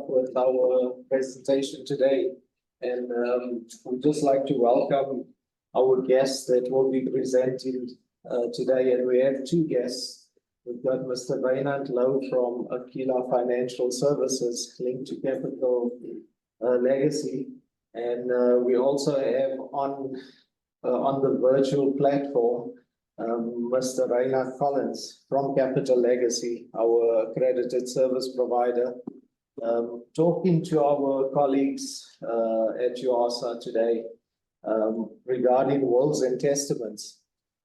with our presentation today. And we'd just like to welcome our guests that will be presenting today. And we have two guests. We've got Mr. Wynand Louw from Aquila Financial Services linked to Capital Legacy. And we also have on the virtual platform Mr. Reinhard Collins from Capital Legacy, our accredited service provider, talking to our colleagues at UASA today regarding wills and testaments.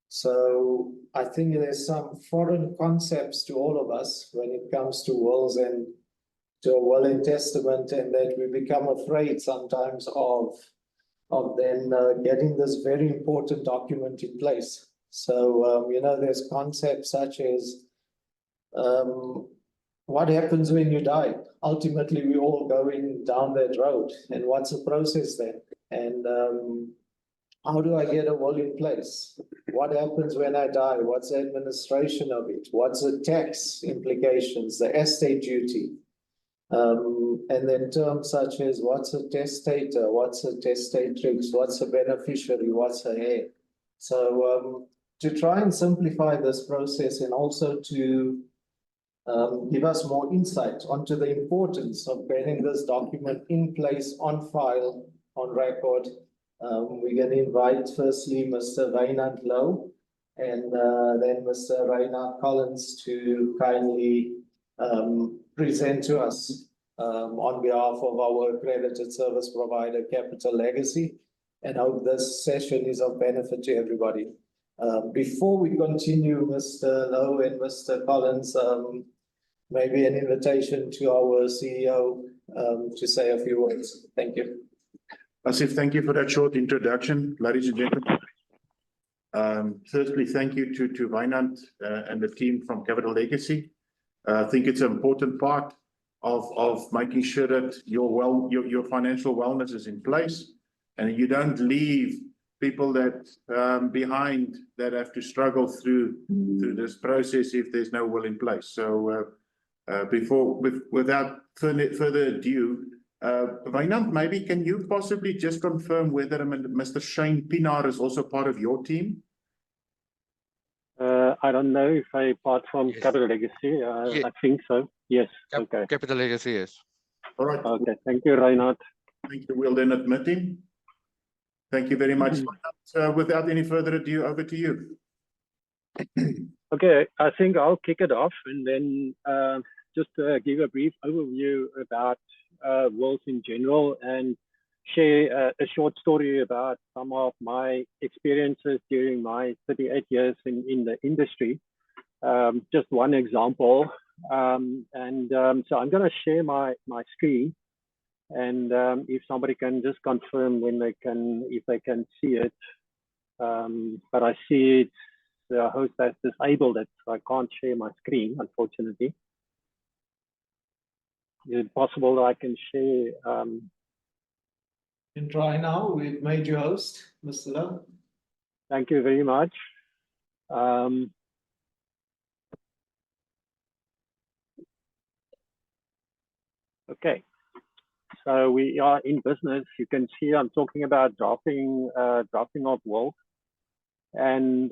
So I think there's some foreign concepts to all of us when it comes to wills and to a will and testament, and that we become afraid sometimes of then getting this very important document in place. So, there's concepts such as what happens when you die? Ultimately, we're all going down that road. And what's the process then? And how do I get a will in place? What happens when I die? What's the administration of it? What's the tax implications, the estate duty? And then terms such as what's a testator? What's a testatrix? What's a beneficiary? What's a heir? So to try and simplify this process and also to give us more insight onto the importance of getting this document in place, on file, on record, we're going to invite firstly Mr. Wynand Louw and then Mr. Reinhard Collins to kindly present to us on behalf of our accredited service provider, Capital Legacy, and hope this session is of benefit to everybody. Before we continue, Mr. Louw and Mr. Collins, maybe an invitation to our CEO to say a few words. Thank you. Asif, thank you for that short introduction, ladies and gentlemen. Firstly, thank you to Wynand and the team from Capital Legacy. I think it's an important part of making sure that your financial wellness is in place, and you don't leave people that behind that have to struggle through this process if there's no will in place. So without further ado, Wynand, maybe can you possibly just confirm whether Mr. Shane Pienaar is also part of your team? I don't know if I part from Yes. Capital Legacy. Yeah. I think so. Yes. Okay. Capital Legacy, yes. All right. Okay. Thank you, Reinhard. Thank you. We'll then admit him. Thank you very much. Without any further ado, over to you. Okay. I think I'll kick it off and then just give a brief overview about wills in general and share a short story about some of my experiences during my 38 years in the industry. Just one example. So I'm going to share my screen, and if somebody can just confirm if they can see it. But I see it, the host has disabled it, so I can't share my screen, unfortunately. Is it possible that I can share? You can try now. We've made you host, Mr. Louw. Thank you very much. Okay, so we are in business. You can see I'm talking about drafting of wills, and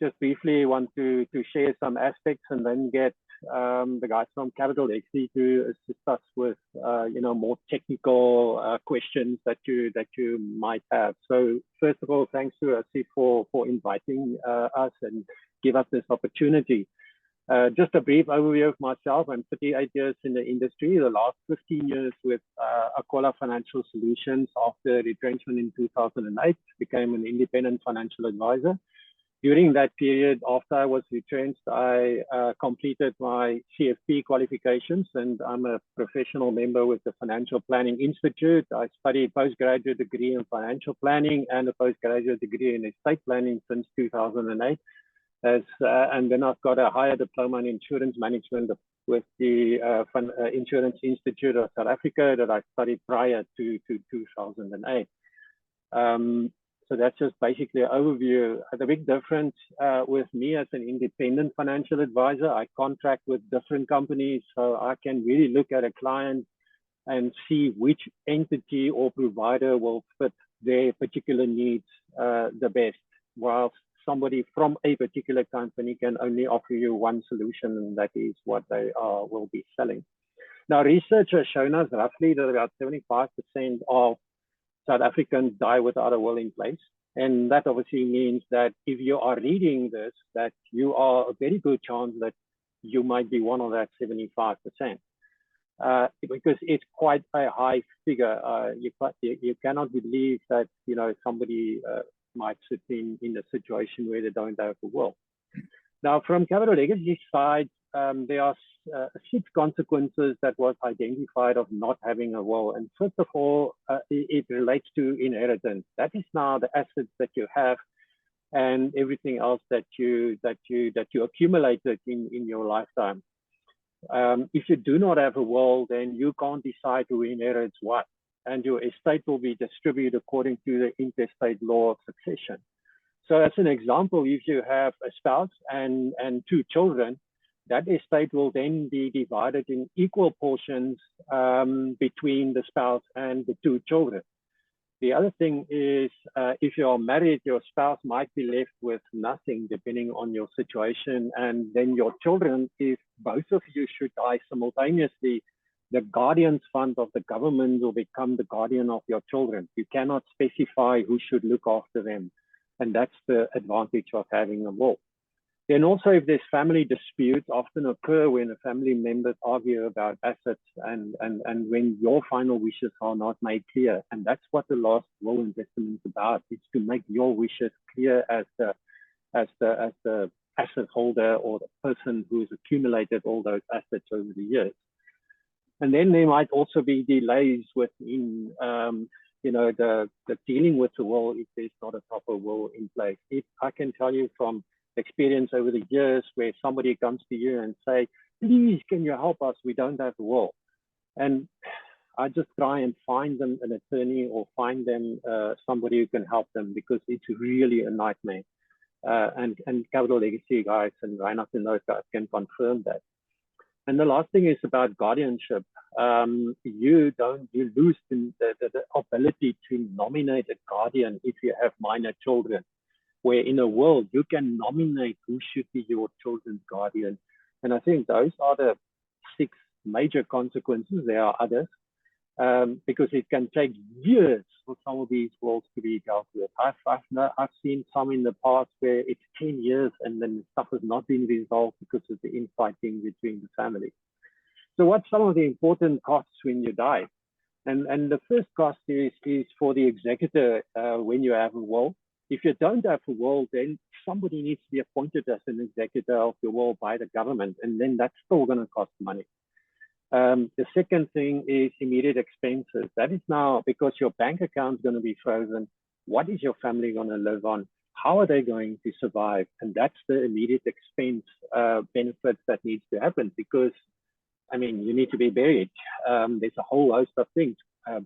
just briefly want to share some aspects and then get the guys from Capital Legacy to assist us with more technical questions that you might have. So first of all, thanks to Asif for inviting us and give us this opportunity. Just a brief overview of myself. I'm 38 years in the industry, the last 15 years with Aquila Financial Solutions. After retrenchment in 2008, became an independent financial advisor. During that period, after I was retrenched, I completed my CFP qualifications, and I'm a professional member with the Financial Planning Institute. I studied postgraduate degree in financial planning and a postgraduate degree in estate planning since 2008. And then I've got a higher diploma in insurance management with the Insurance Institute of South Africa that I studied prior to 2008. So that's just basically an overview. The big difference with me as an independent financial advisor, I contract with different companies, so I can really look at a client and see which entity or provider will fit their particular needs the best, whilst somebody from a particular company can only offer you one solution, and that is what they will be selling. Now, research has shown us roughly that about 75% of South Africans die without a will in place. And that obviously means that if you are reading this, that you are a very good chance that you might be one of that 75%. Because it's quite a high figure. You cannot believe that, you know, somebody might sit in a situation where they don't have a will. Now, from Capital Legacy side, there are 6 consequences that was identified of not having a will. And first of all, it relates to inheritance. That is now the assets that you have and everything else that you accumulated in your lifetime. If you do not have a will, then you can't decide who inherits what, and your estate will be distributed according to the intestate law of succession. So as an example, if you have a spouse and 2 children, that estate will then be divided in equal portions between the spouse and the 2 children. The other thing is, if you are married, your spouse might be left with nothing depending on your situation. And then your children, if both of you should die simultaneously, the guardian's fund of the government will become the guardian of your children. You cannot specify who should look after them. And that's the advantage of having a will. Then also, if there's family disputes, often occur when a family members argue about assets and when your final wishes are not made clear. And that's what the last will and testament is about. It's to make your wishes clear as the asset holder or the person who's accumulated all those assets over the years. And then there might also be delays within the dealing with the will if there's not a proper will in place. I can tell you from experience over the years where somebody comes to you and say, please, can you help us? We don't have a will. And I just try and find them an attorney or find them somebody who can help them, because it's really a nightmare. And Capital Legacy guys and Reinhard and those guys can confirm that. And the last thing is about guardianship. You lose the ability to nominate a guardian if you have minor children, where in a will you can nominate who should be your children's guardian. And I think those are the 6 major consequences. There are others, because it can take years for some of these wills to be dealt with. I've seen some in the past where it's 10 years and then stuff has not been resolved because of the infighting between the family. So what's some of the important costs when you die? And the first cost is for the executor when you have a will. If you don't have a will, then somebody needs to be appointed as an executor of your will by the government, and then that's still going to cost money. The second thing is immediate expenses. That is now, because your bank account is going to be frozen, what is your family going to live on? How are they going to survive? And that's the immediate expense benefits that needs to happen, because, I mean, you need to be buried. There's a whole host of things.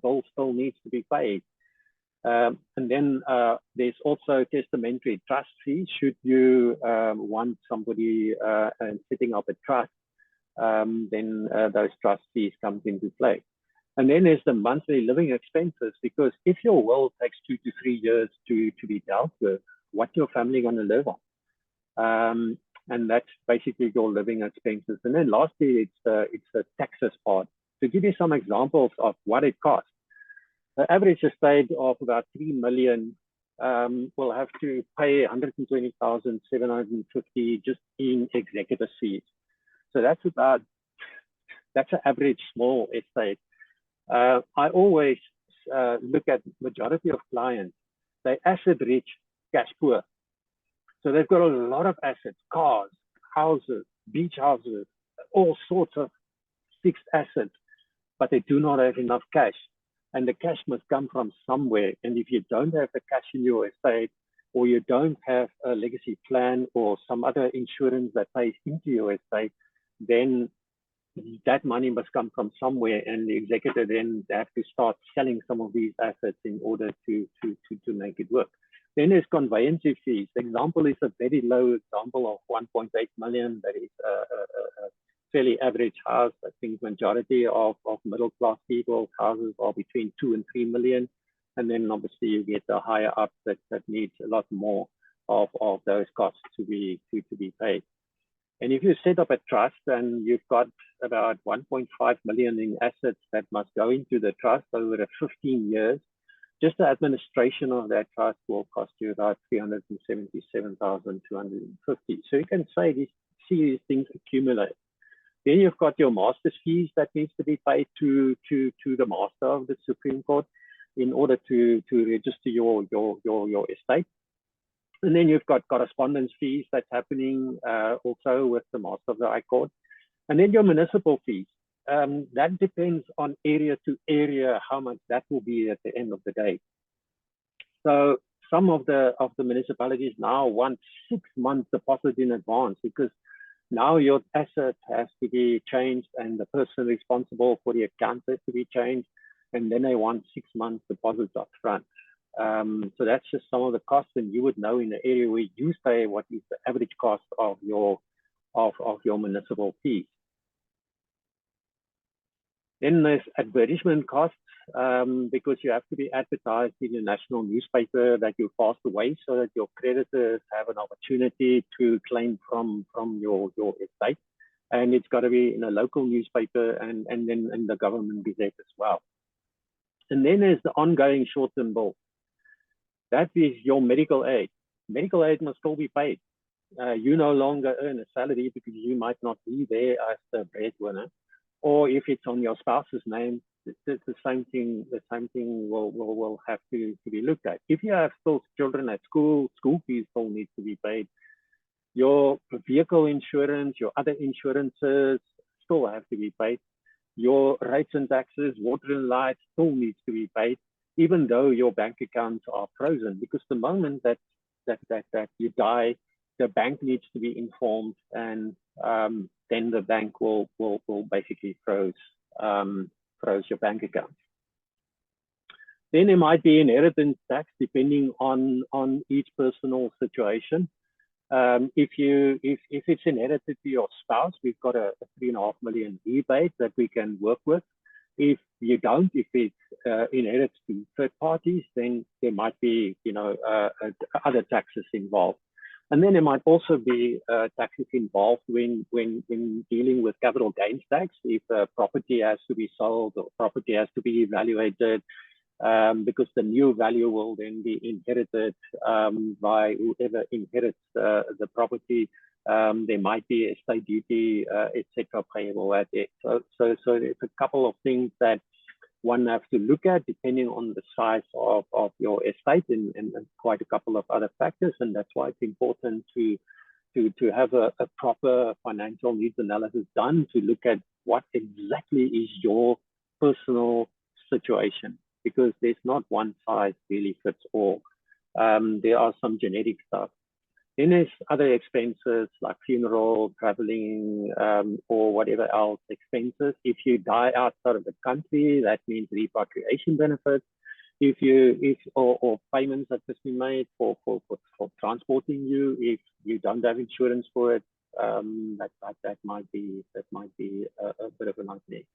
Bill still needs to be paid. And then there's also testamentary trust fees. Should you want somebody setting up a trust, then those trust fees comes into play. And then there's the monthly living expenses, because if your will takes 2 to 3 years to be dealt with, what's your family going to live on? And that's basically your living expenses. And then lastly, it's the taxes part. To give you some examples of what it costs, the average estate of about 3 million will have to pay 120,750 just in executor fees. So that's an average small estate. I always look at majority of clients, they asset rich, cash poor. So they've got a lot of assets, cars, houses, beach houses, all sorts of fixed assets, but they do not have enough cash. And the cash must come from somewhere. And if you don't have the cash in your estate, or you don't have a legacy plan or some other insurance that pays into your estate, then that money must come from somewhere, and the executor then have to start selling some of these assets in order to make it work. Then there's conveyancing fees. The example is a very low example of 1.8 million. That is a fairly average house. I think majority of middle class people's houses are between 2 and 3 million. And then obviously you get the higher up that needs a lot more of those costs to be paid. And if you set up a trust and you've got about 1.5 million in assets that must go into the trust over 15 years, just the administration of that trust will cost you about 377,250. So you can see these things accumulate. Then you've got your master's fees that needs to be paid to the master of the Supreme Court in order to register your estate. And then you've got correspondence fees that's happening also with the master of the High Court. And then your municipal fees. That depends on area to area how much that will be at the end of the day. So some of the municipalities now want 6 months deposit in advance because now your asset has to be changed and the person responsible for the account has to be changed, and then they want 6 months deposits up front. So that's just some of the costs, and you would know in the area where you stay what is the average cost of your municipal fees. Then there's advertisement costs, because you have to be advertised in the national newspaper that you passed away so that your creditors have an opportunity to claim from your estate. And it's got to be in a local newspaper and then in the government gazette as well. And then there's the ongoing short-term bill. That is your medical aid. Medical aid must still be paid. You no longer earn a salary because you might not be there as the breadwinner. Or if it's on your spouse's name, the same thing will have to be looked at. If you have still children at school, school fees still need to be paid. Your vehicle insurance, your other insurances still have to be paid. Your rates and taxes, water and light still needs to be paid, even though your bank accounts are frozen, because the moment that you die, the bank needs to be informed, and then the bank will basically froze your bank account. Then there might be inheritance tax depending on each personal situation. If it's inherited to your spouse, we've got a 3.5 million rebate that we can work with. If you don't, if it's inherits to third parties, then there might be other taxes involved. And then there might also be taxes involved when dealing with capital gains tax. If property has to be sold or property has to be evaluated, because the new value will then be inherited by whoever inherits the property. There might be estate duty, etc., payable at it. So there's a couple of things that one has to look at depending on the size of your estate and quite a couple of other factors. And that's why it's important to have a proper financial needs analysis done to look at what exactly is your personal situation, because there's not one size really fits all. There are some genetic stuff. Then there's other expenses like funeral, traveling, or whatever else expenses. If you die outside of the country, that means repatriation benefits. Or payments that has been made for transporting you, if you don't have insurance for it, that might be a bit of a nightmare.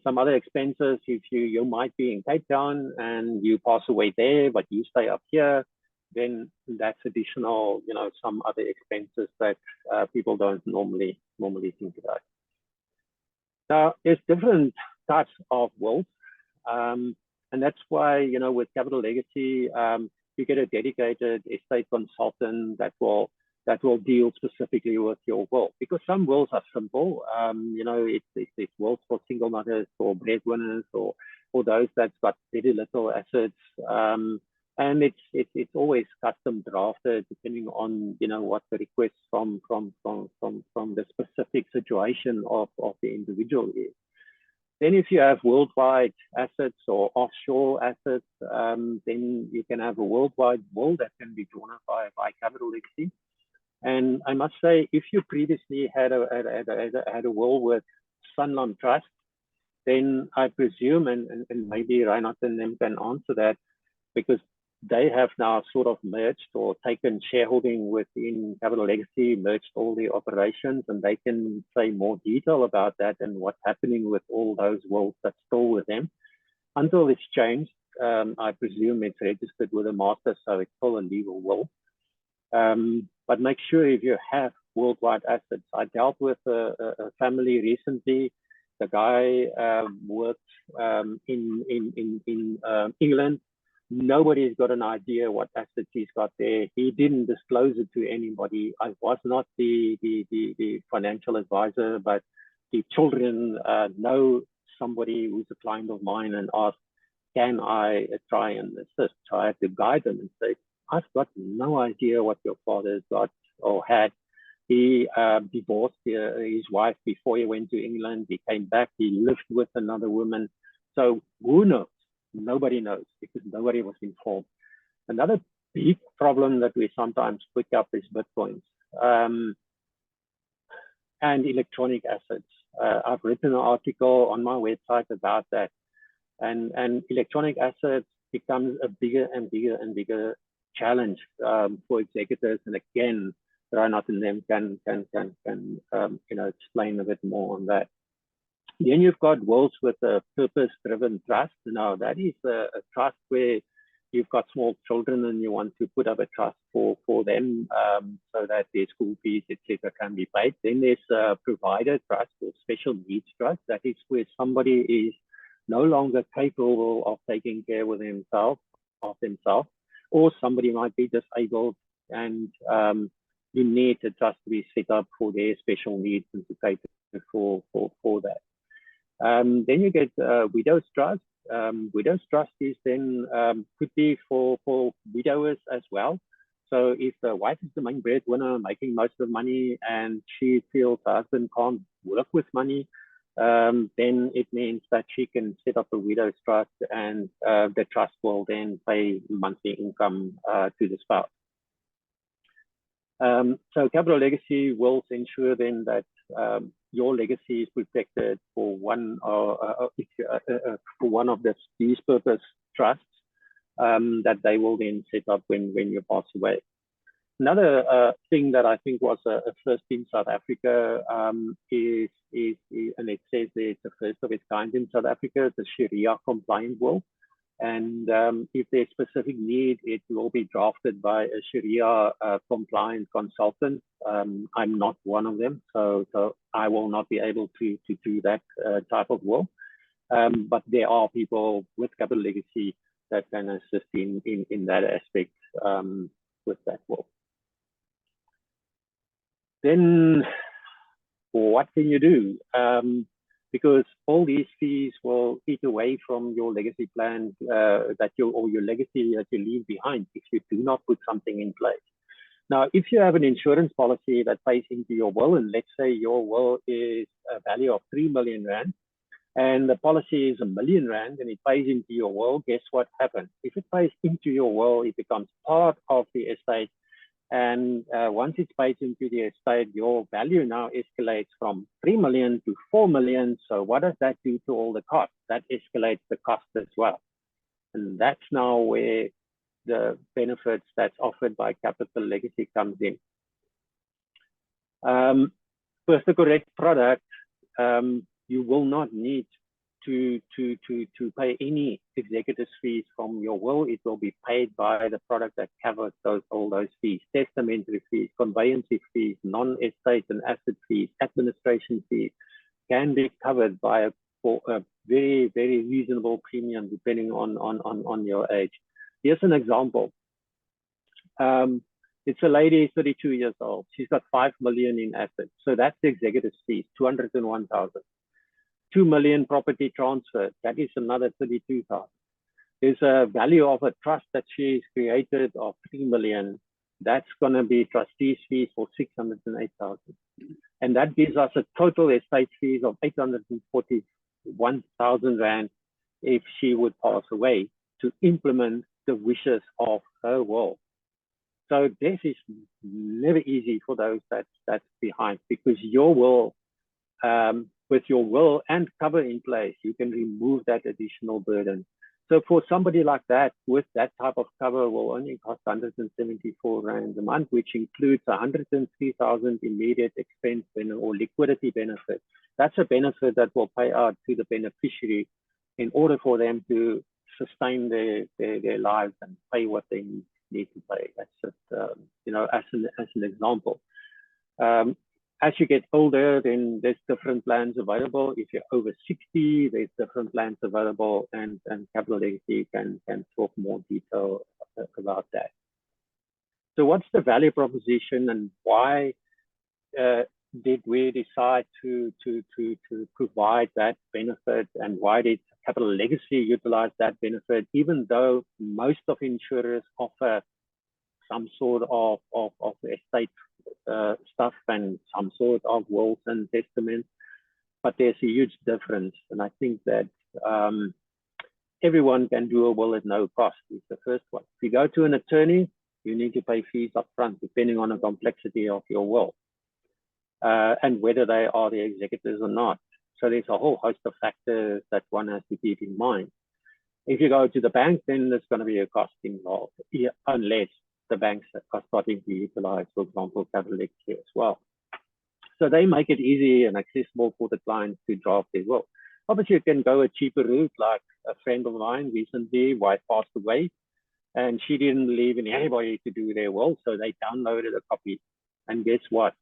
Some other expenses, if you might be in Cape Town and you pass away there, but you stay up here, then that's additional, some other expenses that people don't normally think about. Now, there's different types of wills, and that's why, with Capital Legacy, you get a dedicated estate consultant that will deal specifically with your will, because some wills are simple. It's wills for single mothers or breadwinners or those that's got very little assets. And it's always custom drafted depending on what the request from the specific situation of the individual is. Then if you have worldwide assets or offshore assets, then you can have a worldwide will that can be drawn up by Capital Legacy. And I must say, if you previously had a will with Sanlam Trust, then I presume, and maybe Reinhard and them can answer that, because they have now sort of merged or taken shareholding within Capital Legacy, merged all the operations, and they can say more detail about that and what's happening with all those wills that's still with them. Until it's changed, I presume it's registered with a master, so it's still a legal will. But make sure if you have worldwide assets. I dealt with a family recently. The guy worked in England. Nobody's got an idea what assets he's got there. He didn't disclose it to anybody. I was not the financial advisor, but the children know somebody who's a client of mine and asked, can I try and assist? So I had to guide them and say, I've got no idea what your father's got or had. He divorced his wife before he went to England. He came back. He lived with another woman. So who knows? Nobody knows because nobody was informed. Another big problem that we sometimes pick up is Bitcoins and electronic assets. I've written an article on my website about that. And electronic assets becomes a bigger and bigger and bigger challenge for executors. And again, Reinhard and them can explain a bit more on that. Then you've got wills with a purpose-driven trust. Now that is a trust where you've got small children and you want to put up a trust for them so that their school fees, etc., can be paid. Then there's a provider trust or special needs trust. That is where somebody is no longer capable of taking care of themselves, or somebody might be disabled and you need a trust to be set up for their special needs and to cater for that. Then you get widow's trust. Widow's trust is then could be for widowers as well. So if the wife is the main breadwinner making most of the money and she feels her husband can't work with money, then it means that she can set up a widow's trust and the trust will then pay monthly income to the spouse. So Capital Legacy wills ensure then that your legacy is protected for one of these purpose trusts that they will then set up when you pass away. Another thing that I think was a first in South Africa is and it says that it's the first of its kind in South Africa, the Sharia compliant will. And if there's specific need, it will be drafted by a Sharia compliant consultant. I'm not one of them, so I will not be able to do that type of will. But there are people with Capital Legacy that can assist in that aspect with that will. Then what can you do? Because all these fees will eat away from your legacy plan or your legacy that you leave behind if you do not put something in place. Now, if you have an insurance policy that pays into your will, and let's say your will is a value of 3 million rand, and the policy is 1 million rand, and it pays into your will, guess what happens? If it pays into your will, it becomes part of the estate. And once it's paid into the estate, your value now escalates from 3 million to 4 million. So what does that do to all the costs? That escalates the cost as well. And that's now where the benefits that's offered by Capital Legacy comes in. With the correct product, you will not need to pay any executor's fees from your will. It will be paid by the product that covers all those fees: testamentary fees, conveyancing fees, non-estate and asset fees, administration fees can be covered by for a very, very reasonable premium depending on your age. Here's an example. It's a lady, 32 years old. She's got 5 million in assets. So that's the executor's fees, 201,000. 2 million property transfer, that is another 32,000. There's a value of a trust that she's created of 3 million. That's going to be trustees fees for 608,000. And that gives us a total estate fees of 841,000 rand if she would pass away to implement the wishes of her will. So this is never easy for those that's behind, because your will, with your will and cover in place, you can remove that additional burden. So for somebody like that, with that type of cover, will only cost 174 Rand a month, which includes 103,000 immediate expense or liquidity benefit. That's a benefit that will pay out to the beneficiary in order for them to sustain their lives and pay what they need to pay. That's just, you know, as an example. As you get older, then there's different plans available. If you're over 60, there's different plans available, and Capital Legacy can talk more detail about that. So what's the value proposition, and why did we decide to provide that benefit, and why did Capital Legacy utilize that benefit, even though most of insurers offer some sort of estate stuff and some sort of wills and testaments, but there's a huge difference. And I think that everyone can do a will at no cost is the first one. If you go to an attorney, you need to pay fees up front, depending on the complexity of your will and whether they are the executors or not. So there's a whole host of factors that one has to keep in mind. If you go to the bank, then there's going to be a cost involved, unless the banks are starting to utilize, for example, Capital Legacy as well. So they make it easy and accessible for the clients to draft their will. Obviously, you can go a cheaper route, like a friend of mine recently, wife passed away, and she didn't leave anybody to do their will, so they downloaded a copy. And guess what?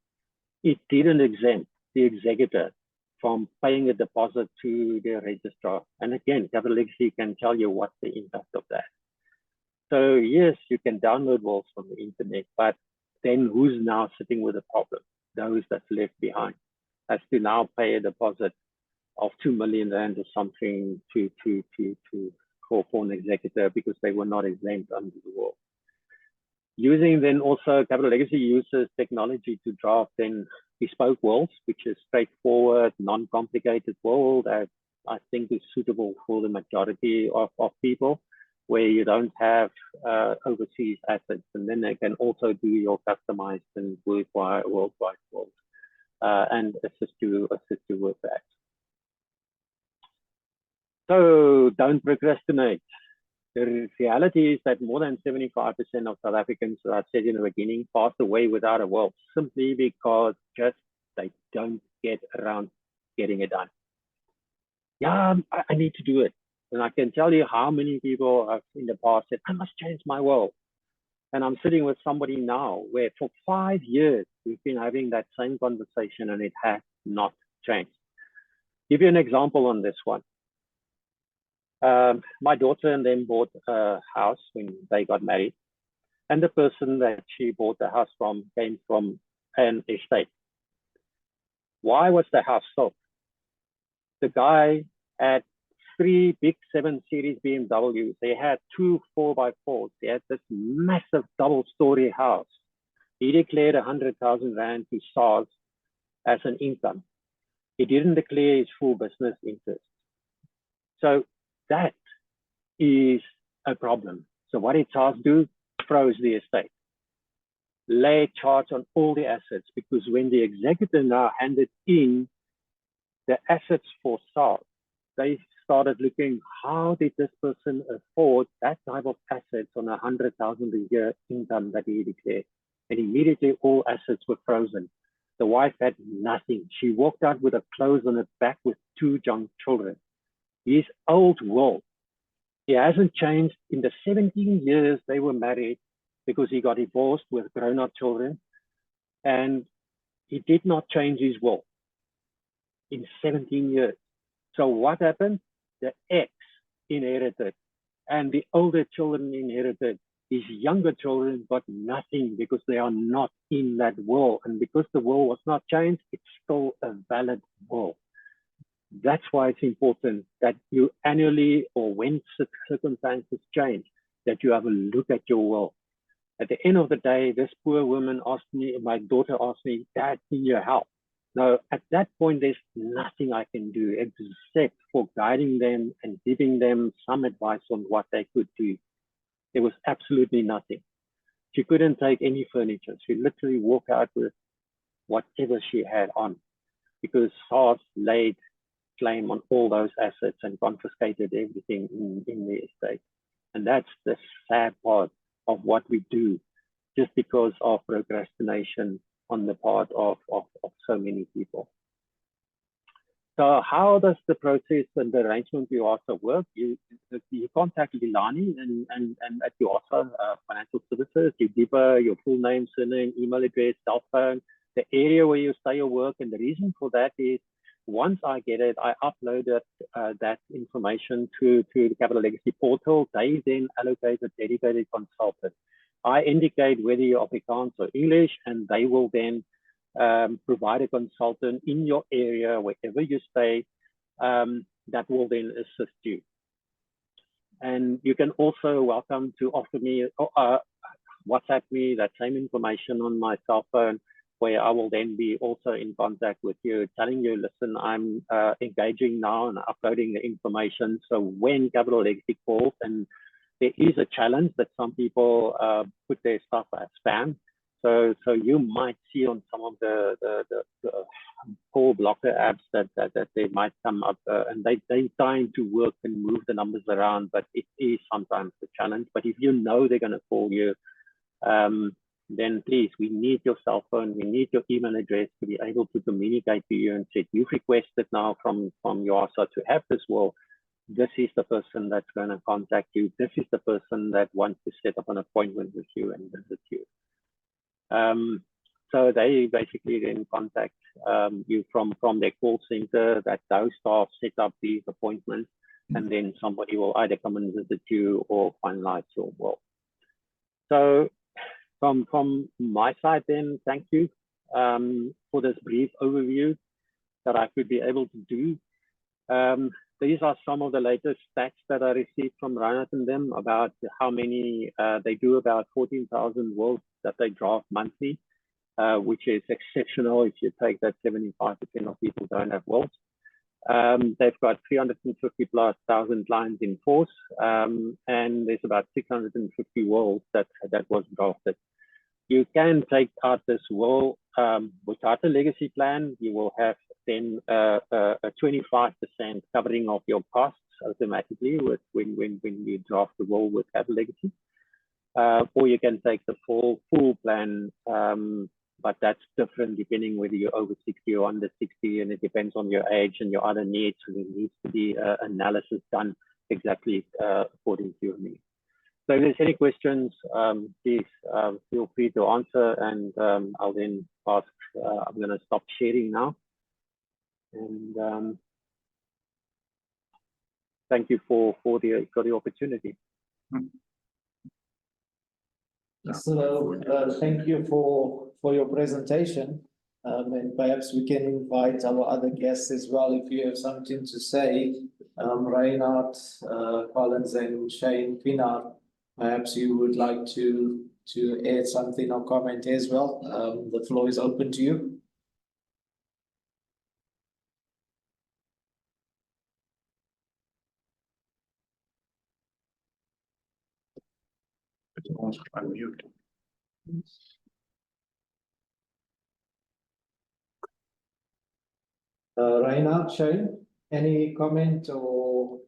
It didn't exempt the executor from paying a deposit to the registrar. And again, Capital Legacy can tell you what's the impact of that. So yes, you can download wills from the internet, but then who's now sitting with the problem? Those that's left behind has to now pay a deposit of 2 million Rand or something for an executor because they were not exempt under the will. Using then also Capital Legacy uses technology to draft then bespoke wills, which is straightforward, non-complicated will that I think is suitable for the majority of people, where you don't have overseas assets, and then they can also do your customized and worldwide wills and assist you with that. So don't procrastinate. The reality is that more than 75% of South Africans, as I said in the beginning, pass away without a will, simply because they don't get around getting it done. Yeah, I need to do it. And I can tell you how many people have in the past said, I must change my will. And I'm sitting with somebody now where for 5 years, we've been having that same conversation and it has not changed. Give you an example on this one. My daughter and them bought a house when they got married. And the person that she bought the house from came from an estate. Why was the house sold? The guy had 3 big 7 Series BMWs. They had 2 4x4s. They had this massive double-story house. He declared 100,000 Rand to SARS as an income. He didn't declare his full business interest. So that is a problem. So what did SARS do? Froze the estate. Lay charge on all the assets, because when the executor now handed in the assets for SARS, they started looking, how did this person afford that type of assets on 100,000 a year income that he declared? And immediately all assets were frozen. The wife had nothing. She walked out with her clothes on her back with 2 young children. His old will, he hasn't changed in the 17 years they were married, because he got divorced with grown-up children, and he did not change his will in 17 years. So what happened? The ex inherited, and the older children inherited. His younger children got nothing because they are not in that will. And because the will was not changed, it's still a valid will. That's why it's important that you annually, or when circumstances change, that you have a look at your will. At the end of the day, this poor woman asked me, my daughter asked me, Dad, can you help? Now, at that point, there's nothing I can do except for guiding them and giving them some advice on what they could do. There was absolutely nothing. She couldn't take any furniture. She literally walked out with whatever she had on, because SARS laid claim on all those assets and confiscated everything in the estate. And that's the sad part of what we do, just because of procrastination on the part of so many people. So how does the process and the arrangement with also work? You contact Lilani and at UASA Financial Services. You give her your full name, surname, email address, cell phone, the area where you stay or work. And the reason for that is, once I get it, I uploaded that information to the Capital Legacy portal. They then allocate a dedicated consultant. I indicate whether you're Afrikaans or English, and they will then provide a consultant in your area, wherever you stay, that will then assist you. And you can also welcome to offer me, WhatsApp me that same information on my cell phone, where I will then be also in contact with you, telling you, listen, I'm engaging now and uploading the information. So when Capital Legacy calls, and there is a challenge that some people put their stuff as spam. So you might see on some of the call blocker apps that they might come up, and they trying to work and move the numbers around, but it is sometimes a challenge. But if you know they're going to call you, then please, we need your cell phone, we need your email address to be able to communicate to you and say, you've requested now from UASA to have this will. This is the person that's going to contact you. This is the person that wants to set up an appointment with you and visit you. So they basically then contact you from their call center, that those staff set up these appointments, and then somebody will either come and visit you or finalize your will. So from my side then, thank you for this brief overview that I could be able to do. These are some of the latest stats that I received from Reinhard and them about how many, they do about 14,000 wills that they draft monthly, which is exceptional if you take that 75% of people don't have wills. They've got 350,000+ lines in force, and there's about 650 wills that was drafted. You can take out this will without a legacy plan. You will have then a 25% covering of your costs automatically when you draft the will with Capital Legacy. Or you can take the full plan, but that's different depending whether you're over 60 or under 60, and it depends on your age and your other needs. So there needs to be analysis done exactly according to your needs. So if there's any questions, please feel free to answer, and I'll then ask. I'm going to stop sharing now. And thank you for the opportunity. So thank you for your presentation, and perhaps we can invite our other guests as well if you have something to say. Reinhard, Collins, and Shane Pienaar, perhaps you would like to add something or comment as well. The floor is open to you. Unmute. Reinhard, Shane, any comment or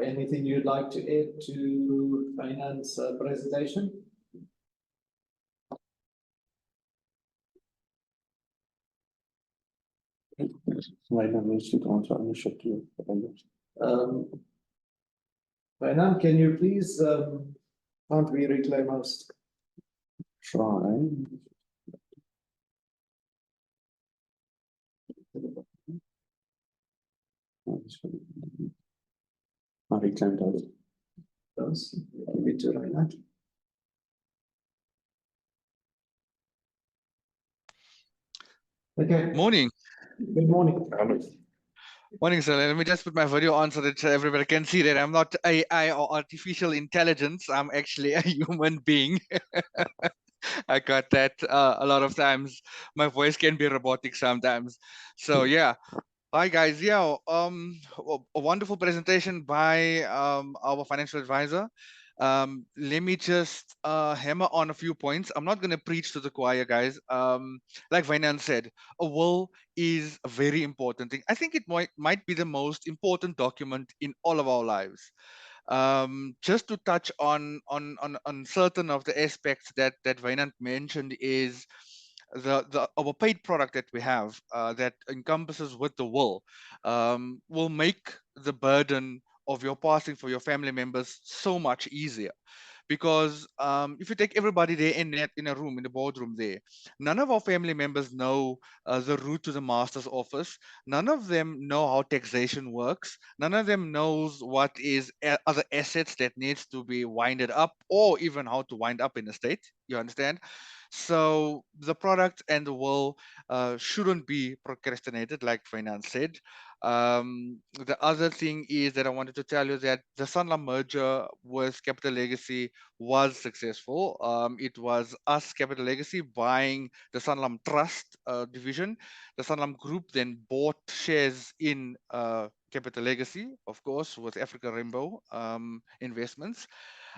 anything you'd like to add to Reinhard's presentation? Reinhard, can you please, can't we reclaim most? Try. I reclaimed those. Give it to Reinhard. Okay. Morning. Good morning. Morning, sir. Let me just put my video on so that everybody can see that I'm not AI or artificial intelligence. I'm actually a human being. I got that a lot of times. My voice can be robotic sometimes. So yeah. Hi guys. Yeah. A wonderful presentation by our financial advisor. let me just hammer on a few points. I'm not going to preach to the choir, guys. Like Wynand said, a will is a very important thing. I think it might be the most important document in all of our lives. Just to touch on certain of the aspects that Wynand mentioned is our paid product that we have that encompasses with the will make the burden of your passing for your family members so much easier. Because if you take everybody there in a room, in the boardroom there, none of our family members know the route to the master's office. None of them know how taxation works. None of them knows what is other assets that needs to be winded up, or even how to wind up in a state. You understand? So the product and the will shouldn't be procrastinated, like Wynand said. The other thing is that I wanted to tell you that the Sanlam merger with Capital Legacy was successful. It was us, Capital Legacy, buying the Sanlam Trust division. The Sanlam Group then bought shares in Capital Legacy, of course, with Africa Rainbow Investments.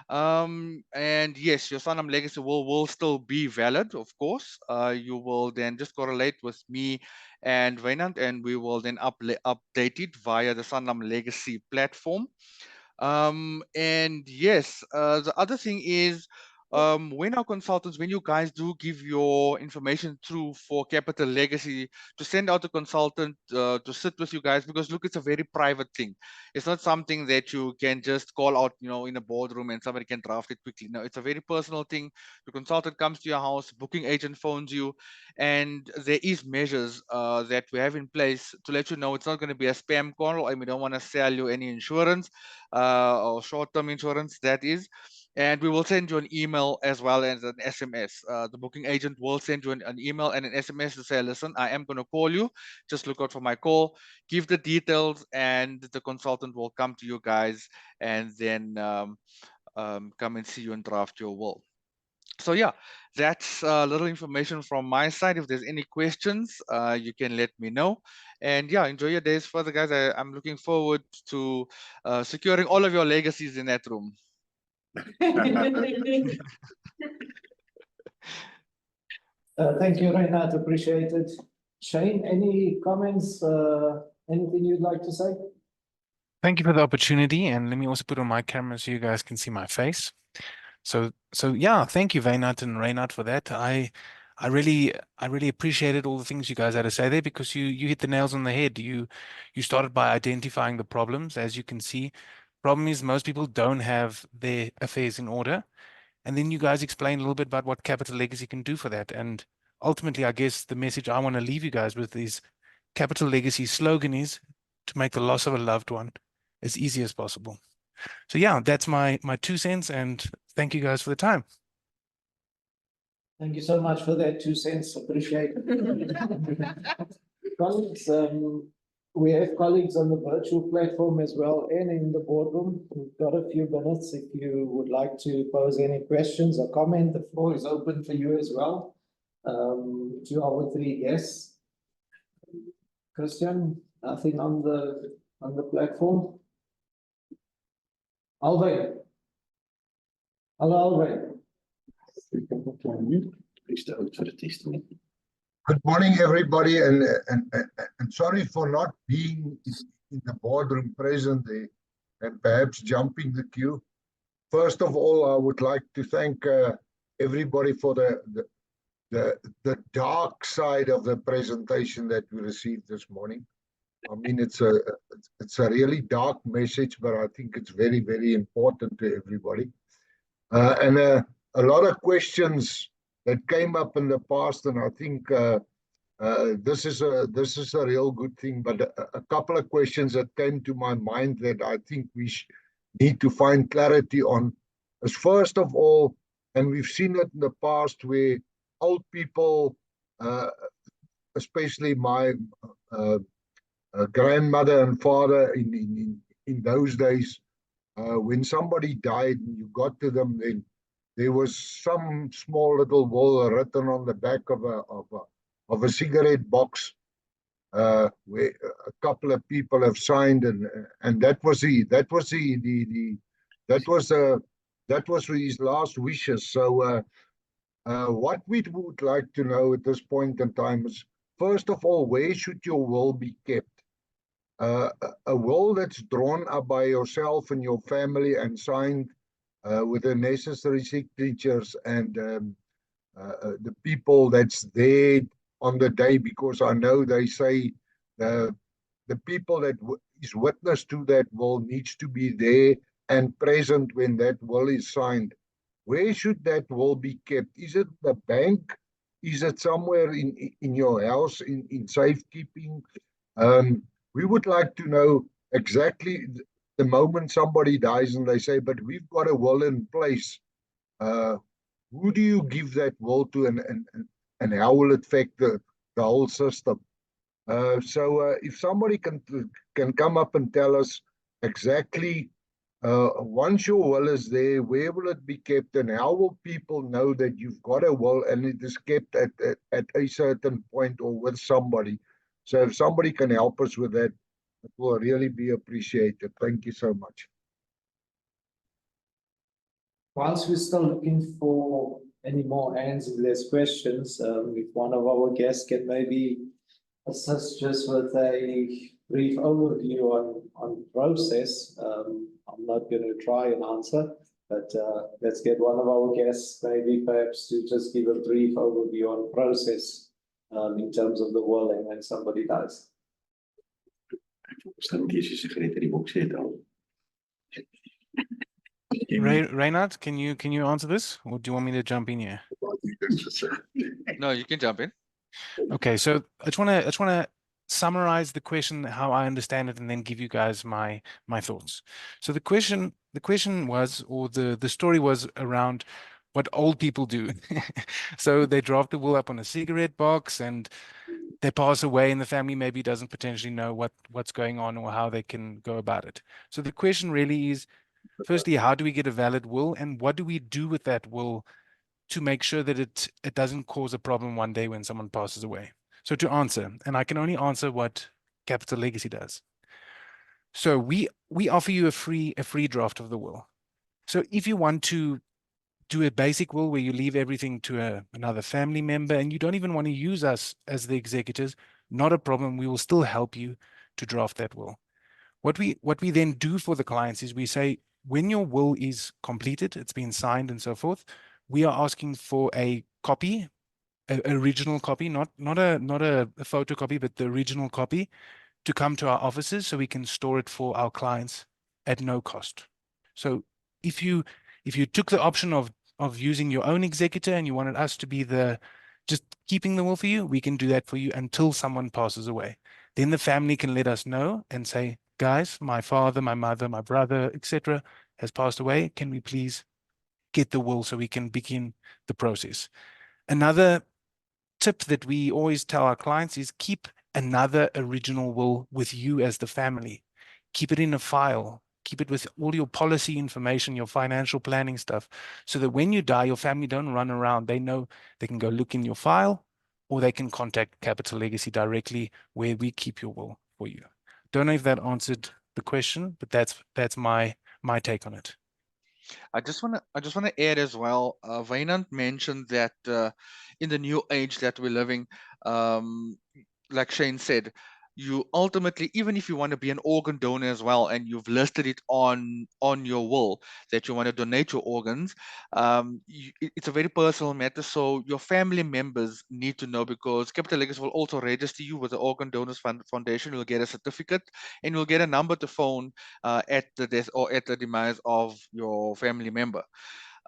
And yes, your Sanlam Legacy will still be valid, of course. You will then just correlate with me and Wynand, and we will then update it via the Sanlam Legacy platform. And yes, the other thing is, when our consultants, when you guys do give your information through for Capital Legacy, to send out a consultant to sit with you guys, because look, it's a very private thing. It's not something that you can just call out, in a boardroom and somebody can draft it quickly. No, it's a very personal thing. The consultant comes to your house, booking agent phones you, and there is measures that we have in place to let you know it's not going to be a spam call, and we don't want to sell you any insurance or short-term insurance, that is. And we will send you an email as well as an SMS. The booking agent will send you an email and an SMS to say, listen, I am going to call you. Just look out for my call. Give the details, and the consultant will come to you guys and then come and see you and draft your will. So yeah, that's a little information from my side. If there's any questions, you can let me know. And yeah, enjoy your days further, guys. I'm looking forward to securing all of your legacies in that room. Thank you, Reinhard, appreciate it. Shane, any comments, anything you'd like to say? Thank you for the opportunity, and let me also put on my camera so you guys can see my face. So yeah, thank you, Wynand and Reinhard, for that. I really appreciated all the things you guys had to say there, because you hit the nails on the head. You started by identifying the problems. As you can see, problem is most people don't have their affairs in order, and then you guys explained a little bit about what Capital Legacy can do for that. And ultimately, I guess the message I want to leave you guys with is Capital Legacy's slogan is to make the loss of a loved one as easy as possible. So yeah, that's my 2 cents, and thank you guys for the time. Thank you so much for that 2 cents, appreciate it. Colleagues, we have colleagues on the virtual platform as well and in the boardroom. We've got a few minutes. If you would like to pose any questions or comment, the floor is open for you as well. 2 or 3 guests. Christian, nothing on the platform. Alvin. Hello, Alvin. Good morning, everybody, and sorry for not being in the boardroom present there and perhaps jumping the queue. First of all, I would like to thank everybody for the dark side of the presentation that we received this morning. I mean, it's a really dark message, but I think it's very, very important to everybody. And a lot of questions that came up in the past, and I think this is a real good thing. But a couple of questions that came to my mind that I think we need to find clarity on is, first of all, and we've seen it in the past where old people, especially my grandmother and father in those days, when somebody died and you got to them, then there was some small little will written on the back of a cigarette box, where a couple of people have signed, and that was that was his last wishes. So what we would like to know at this point in time is, first of all, where should your will be kept? A will that's drawn up by yourself and your family and signed with the necessary signatures and the people that's there on the day, because I know they say the people that is witness to that will needs to be there and present when that will is signed. Where should that will be kept? Is it the bank? Is it somewhere in your house in safekeeping? We would like to know exactly the moment somebody dies and they say, but we've got a will in place. Who do you give that will to, and how will it affect the whole system? So if somebody can come up and tell us exactly, once your will is there, where will it be kept, and how will people know that you've got a will and it is kept at a certain point or with somebody? So if somebody can help us with that, it will really be appreciated. Thank you so much. Whilst we're still looking for any more hands, if there's questions, if one of our guests can maybe assist just with a brief overview on the process. I'm not going to try and answer, but let's get one of our guests maybe perhaps to just give a brief overview on the process in terms of the will and when somebody dies. Reynard, can you answer this, or do you want me to jump in here? No, you can jump in. Okay, so I just want to summarize the question how I understand it, and then give you guys my thoughts. So the question was, or the story was around what old people do. So they draft the will up on a cigarette box, and they pass away, and the family maybe doesn't potentially know what's going on or how they can go about it. So the question really is, firstly, how do we get a valid will, and what do we do with that will to make sure that it doesn't cause a problem one day when someone passes away? So to answer, and I can only answer what Capital Legacy does. So we offer you a free draft of the will. So if you want to do a basic will where you leave everything to another family member and you don't even want to use us as the executors, not a problem. We will still help you to draft that will. What we then do for the clients is we say, when your will is completed, it's been signed and so forth, we are asking for a copy, an original copy, not a photocopy, but the original copy, to come to our offices so we can store it for our clients at no cost. So if you took the option of using your own executor and you wanted us to be just keeping the will for you, we can do that for you until someone passes away. Then the family can let us know and say, guys, my father, my mother, my brother, etc., has passed away. Can we please get the will so we can begin the process? Another tip that we always tell our clients is keep another original will with you as the family. Keep it in a file. Keep it with all your policy information, your financial planning stuff, so that when you die, your family don't run around. They know they can go look in your file, or they can contact Capital Legacy directly, where we keep your will for you. Don't know if that answered the question, but that's my take on it. I just want to add as well. Wynand mentioned that in the new age that we're living, like Shane said, you ultimately, even if you want to be an organ donor as well, and you've listed it on your will that you want to donate your organs, it's a very personal matter. So your family members need to know, because Capital Legacy will also register you with the Organ Donors Foundation. You'll get a certificate, and you'll get a number to phone at the death or at the demise of your family member.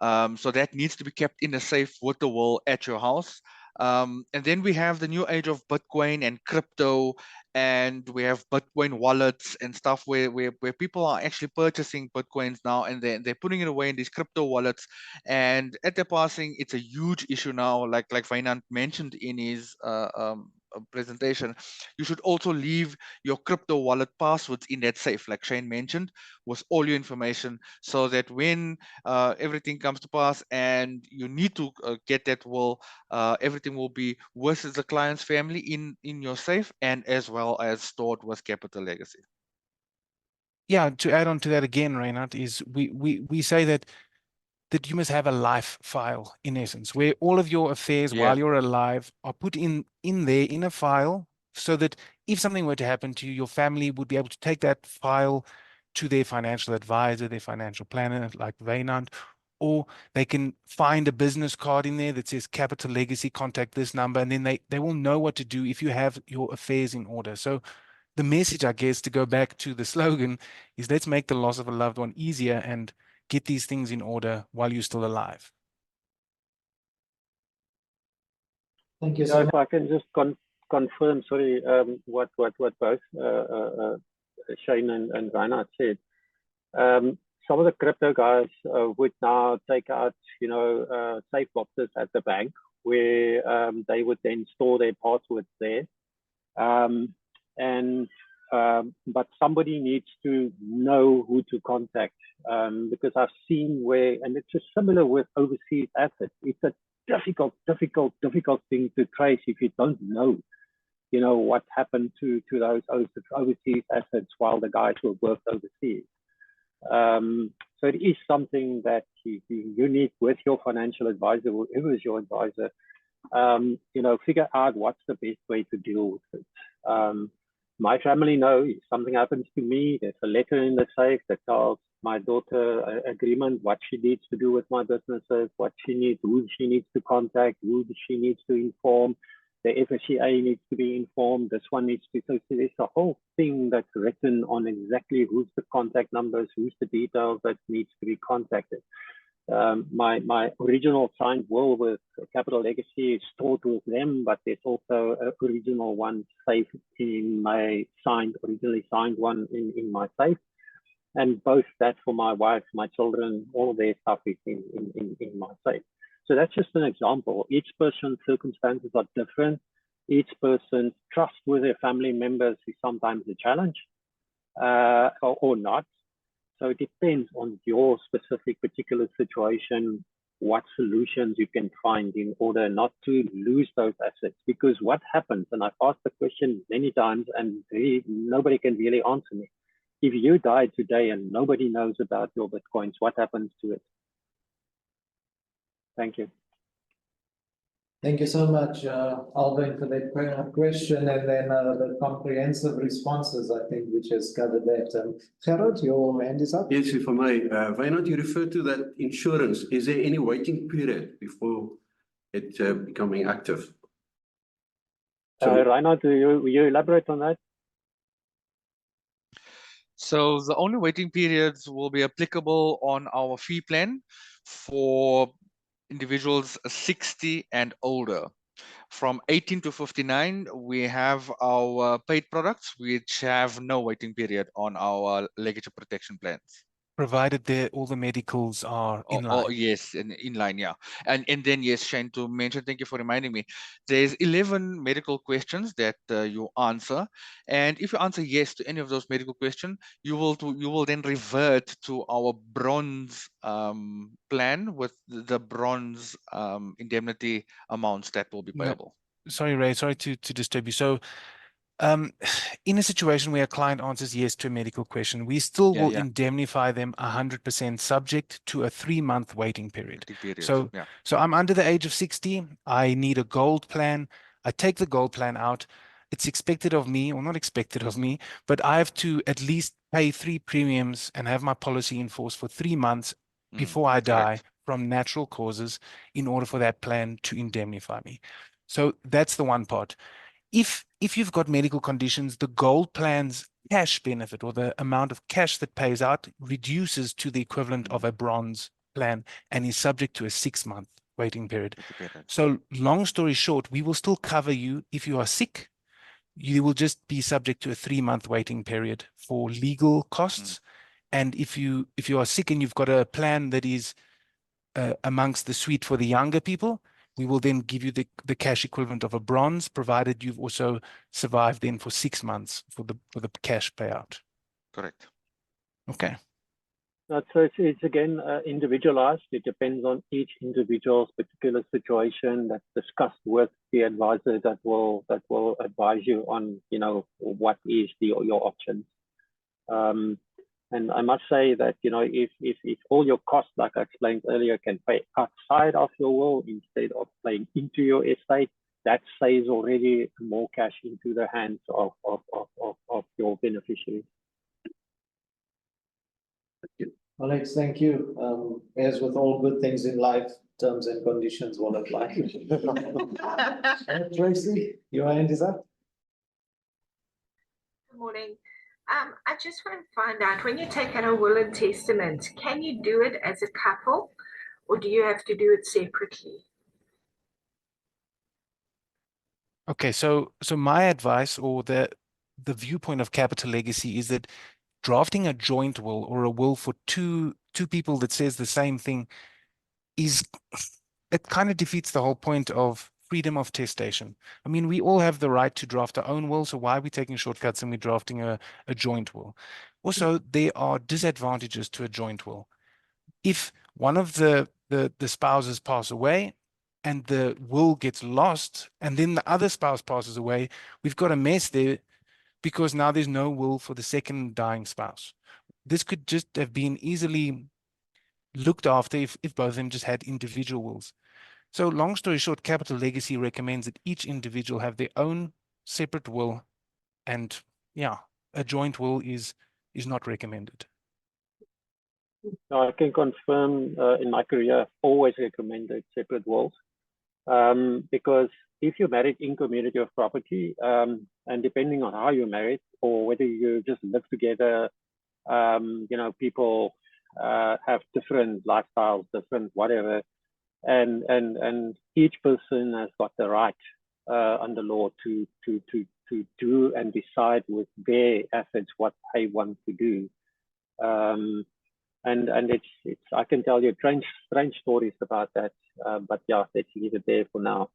So that needs to be kept in a safe with the will at your house. And then we have the new age of Bitcoin and crypto, and we have Bitcoin wallets and stuff where people are actually purchasing Bitcoins now, and they're putting it away in these crypto wallets. And at their passing, it's a huge issue now, like Wynand mentioned in his presentation. You should also leave your crypto wallet passwords in that safe, like Shane mentioned, with all your information, so that when everything comes to pass and you need to get that will, everything will be with the client's family in your safe, and as well as stored with Capital Legacy. Yeah, to add on to that again, Reynard, is we say that that you must have a life file, in essence, where all of your affairs Yeah. while you're alive are put in there in a file, so that if something were to happen to you, your family would be able to take that file to their financial advisor, their financial planner, like Wynand, or they can find a business card in there that says Capital Legacy, contact this number, and then they will know what to do if you have your affairs in order. So the message, I guess, to go back to the slogan, is let's make the loss of a loved one easier and get these things in order while you're still alive. Thank you You so know, much. if I can just confirm, sorry, what both Shane and Reinhard said. Some of the crypto guys would now take out, you know, safe boxes at the bank where they would then store their passwords there. But somebody needs to know who to contact, because I've seen where, and it's just similar with overseas assets. It's a difficult thing to trace if you don't know, you know, what happened to those overseas assets while the guys were worked overseas. So it is something that you need with your financial advisor, whoever is your advisor, you know, figure out what's the best way to deal with it. My family know if something happens to me, there's a letter in the safe that tells my daughter agreement, what she needs to do with my businesses, what she needs, who she needs to contact, who she needs to inform. The FSCA needs to be informed. This one needs to. So there's a whole thing that's written on exactly who's the contact numbers, who's the details that needs to be contacted. My original signed will with Capital Legacy is stored with them, but there's also an original one safe in my originally signed one in my safe, and both that for my wife, my children, all of their stuff is in my safe. So that's just an example. Each person's circumstances are different. Each person's trust with their family members is sometimes a challenge, or not. So it depends on your specific particular situation, what solutions you can find in order not to lose those assets. Because what happens, and I've asked the question many times and nobody can really answer me. If you die today and nobody knows about your Bitcoins, what happens to it? Thank you. Thank you so much, Alvin, for that question, and then the comprehensive responses, I think, which has covered that. Gerard, your hand is up. Yes, if I may, Wynand, you refer to that insurance. Is there any waiting period before it becoming active? Reinhard, will you elaborate on that? So the only waiting periods will be applicable on our fee plan for individuals 60 and older. From 18 to 59, we have our paid products, which have no waiting period on our legacy protection plans. Provided all the medicals are in line. Oh, yes, in line, yeah. And then, yes, Shane, to mention, thank you for reminding me, there's 11 medical questions that you answer. And if you answer yes to any of those medical questions, you will then revert to our bronze plan with the bronze indemnity amounts that will be payable. No, sorry, Ray, sorry to disturb you. So in a situation where a client answers yes to a medical question, we still will indemnify them 100% subject to a 3-month waiting period. So I'm under the age of 60. I need a gold plan. I take the gold plan out. It's expected of me, or not expected of me, but I have to at least pay 3 premiums and have my policy in force for 3 months before I die from natural causes in order for that plan to indemnify me. So that's the one part. If you've got medical conditions, the gold plan's cash benefit, or the amount of cash that pays out, reduces to the equivalent of a bronze plan and is subject to a 6-month waiting period. So long story short, we will still cover you if you are sick. You will just be subject to a 3-month waiting period for legal costs. And if you are sick and you've got a plan that is amongst the suite for the younger people, we will then give you the cash equivalent of a bronze, provided you've also survived then for 6 months for the cash payout. Correct. Okay. So it's again individualized. It depends on each individual's particular situation. That's discussed with the advisor that will advise you on, you know, what is your options. And I must say that, you know, if all your costs, like I explained earlier, can pay outside of your will instead of paying into your estate, that saves already more cash into the hands of your beneficiaries. Alex, thank you. As with all good things in life, terms and conditions will apply. Tracy, your hand is up. Good morning. I just want to find out, when you take out a will and testament, can you do it as a couple or do you have to do it separately? Okay, so my advice or the viewpoint of Capital Legacy is that drafting a joint will or a will for two people that says the same thing it kind of defeats the whole point of freedom of testation. I mean, we all have the right to draft our own will, so why are we taking shortcuts and we're drafting a joint will? Also, there are disadvantages to a joint will. If one of the spouses pass away and the will gets lost, and then the other spouse passes away, we've got a mess there because now there's no will for the second dying spouse. This could just have been easily looked after if both of them just had individual wills. So long story short, Capital Legacy recommends that each individual have their own separate will, and yeah, a joint will is not recommended. I can confirm in my career, I've always recommended separate wills because if you're married in community of property, and depending on how you're married or whether you just live together, you know, people have different lifestyles, different whatever, and each person has got the right under law to do and decide with their assets what they want to do. And it's I can tell you strange stories about that, but yeah, let's leave it there for now.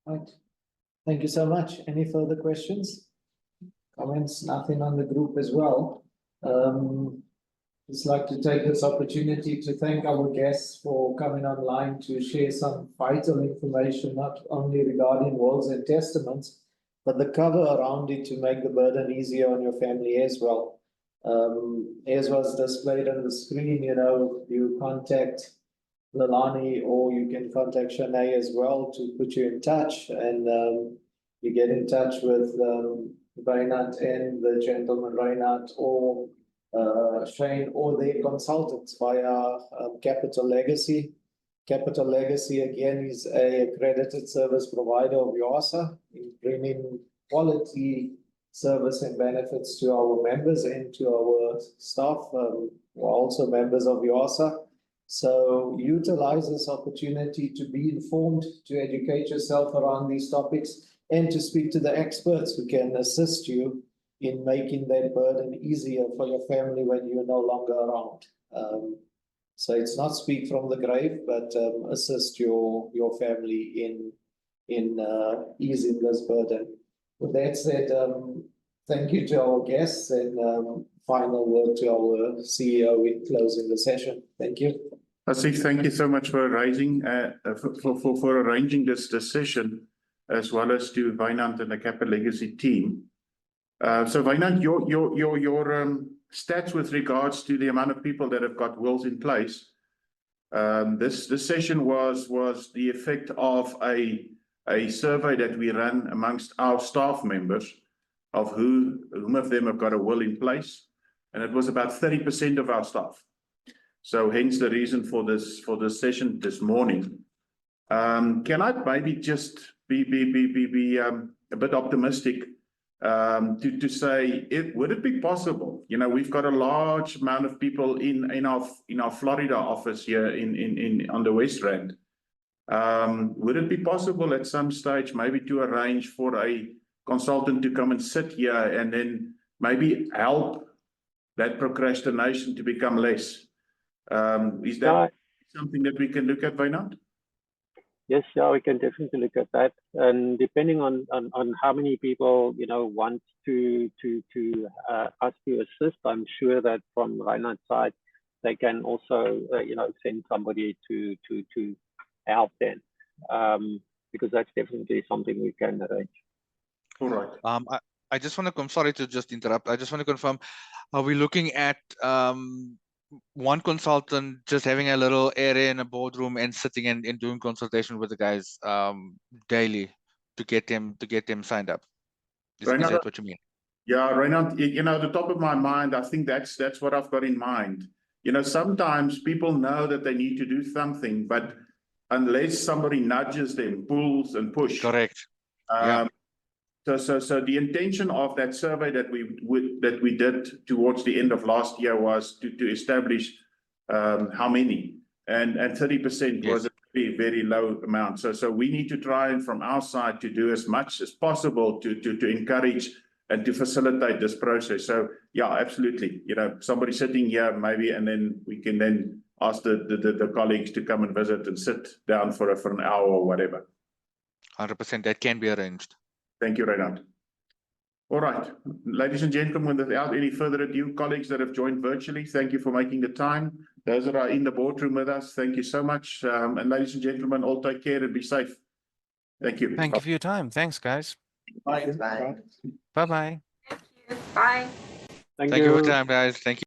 Right. Thank you so much. Any further questions? Comments? Nothing on the group as well. Just like to take this opportunity to thank our guests for coming online to share some vital information, not only regarding wills and testaments, but the cover around it to make the burden easier on your family as well. As was displayed on the screen, you know, you contact Lalani or you can contact Shanae as well to put you in touch, and you get in touch with Reinhard and the gentleman Reinhard or Shane or their consultants via Capital Legacy. Capital Legacy again is a accredited service provider of YOSA, in bringing quality service and benefits to our members and to our staff, who are also members of YOSA. So utilize this opportunity to be informed, to educate yourself around these topics, and to speak to the experts who can assist you in making that burden easier for your family when you're no longer around. So it's not speak from the grave, but assist your family in easing this burden. With that said, thank you to our guests, and final word to our CEO in closing the session. Thank you. Asif, thank you so much for arranging this session, as well as to Wynand and the Capital Legacy team. So Wynand, your stats with regards to the amount of people that have got wills in place. This session was the effect of a survey that we ran amongst our staff members of whom of them have got a will in place, and it was about 30% of our staff. So hence the reason for this session this morning. Can I maybe just be a bit optimistic to say, would it be possible? You know, we've got a large amount of people in our Florida office here on the West Rand. Would it be possible at some stage maybe to arrange for a consultant to come and sit here and then maybe help that procrastination to become less? Is that something that we can look at, Wynand? Yes, yeah, we can definitely look at that. And depending on how many people, you know, want to us to assist, I'm sure that from Reinhard's side, they can also, you know, send somebody to help them, because that's definitely something we can arrange. All right. I just want to come, sorry to just interrupt. I just want to confirm, are we looking at one consultant just having a little area in a boardroom and sitting and doing consultation with the guys daily to get them signed up? Is Right now- that what you mean? Yeah, Reinhard, you know, the top of my mind, I think that's what I've got in mind. You know, sometimes people know that they need to do something, but unless somebody nudges them, pulls and push. Correct. Yeah. So the intention of that survey that we did towards the end of last year was to establish how many, and 30% Yes. was a very, very low amount. So we need to try and from our side to do as much as possible to encourage and to facilitate this process. So yeah, absolutely. You know, somebody sitting here maybe, and then we can then ask the colleagues to come and visit and sit down for an hour or whatever. 100%. That can be arranged. Thank you, Reinhard. All right, ladies and gentlemen, without any further ado, colleagues that have joined virtually, thank you for making the time. Those that are in the boardroom with us, thank you so much. And ladies and gentlemen, all take care and be safe. Thank you. Thank you for your time. Thanks, guys. Bye. Bye-bye. Thank you. Bye. Thank Thank you for your time, guys. Thank you.